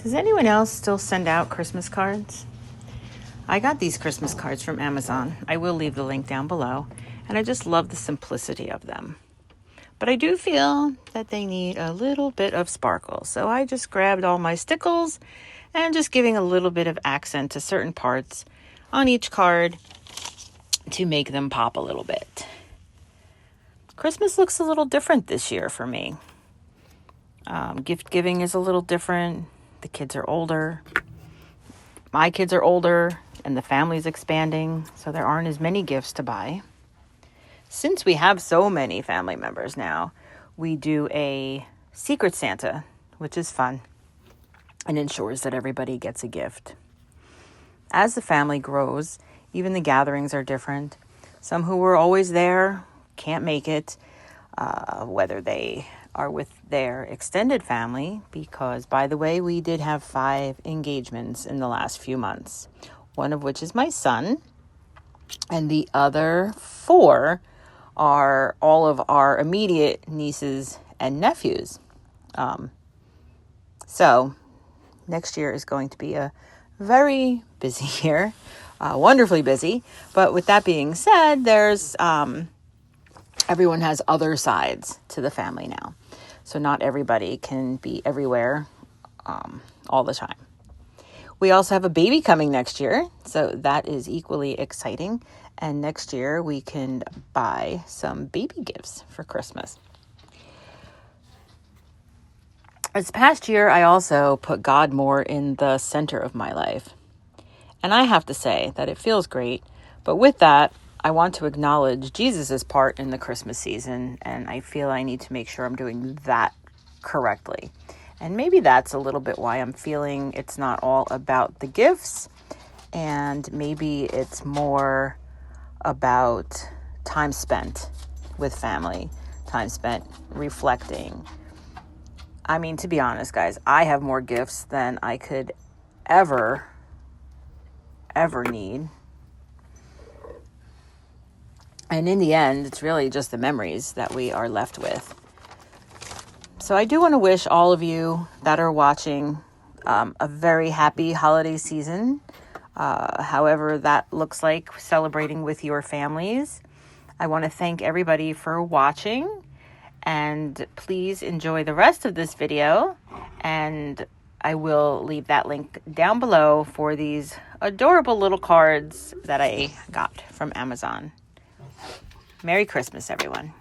Does anyone else still send out Christmas cards? I got these Christmas cards from Amazon. I will leave the link down below, and I just love the simplicity of them. But I do feel that they need a little bit of sparkle, so I just grabbed all my stickles and just giving a little bit of accent to certain parts on each card to make them pop a little bit. Christmas looks a little different this year for me. Gift giving is a little different. The kids are older. My kids are older and the family's expanding, so there aren't as many gifts to buy. Since we have so many family members now, we do a Secret Santa, which is fun and ensures that everybody gets a gift. As the family grows, even the gatherings are different. Some who were always there can't make it, whether they are with their extended family, because, by the way, we did have 5 engagements in the last few months, one of which is my son, and the other 4 are all of our immediate nieces and nephews. So next year is going to be a very busy year, wonderfully busy. But with that being said, there's everyone has other sides to the family now. So not everybody can be everywhere all the time. We also have a baby coming next year, so that is equally exciting. And next year we can buy some baby gifts for Christmas. This past year, I also put God more in the center of my life. And I have to say that it feels great. But with that, I want to acknowledge Jesus' part in the Christmas season, and I feel I need to make sure I'm doing that correctly. And maybe that's a little bit why I'm feeling it's not all about the gifts, and maybe it's more about time spent with family, time spent reflecting. I mean, to be honest, guys, I have more gifts than I could ever need. And in the end, it's really just the memories that we are left with. So I do want to wish all of you that are watching a very happy holiday season, however that looks like, celebrating with your families. I want to thank everybody for watching, and please enjoy the rest of this video, and I will leave that link down below for these adorable little cards that I got from Amazon. Merry Christmas, everyone.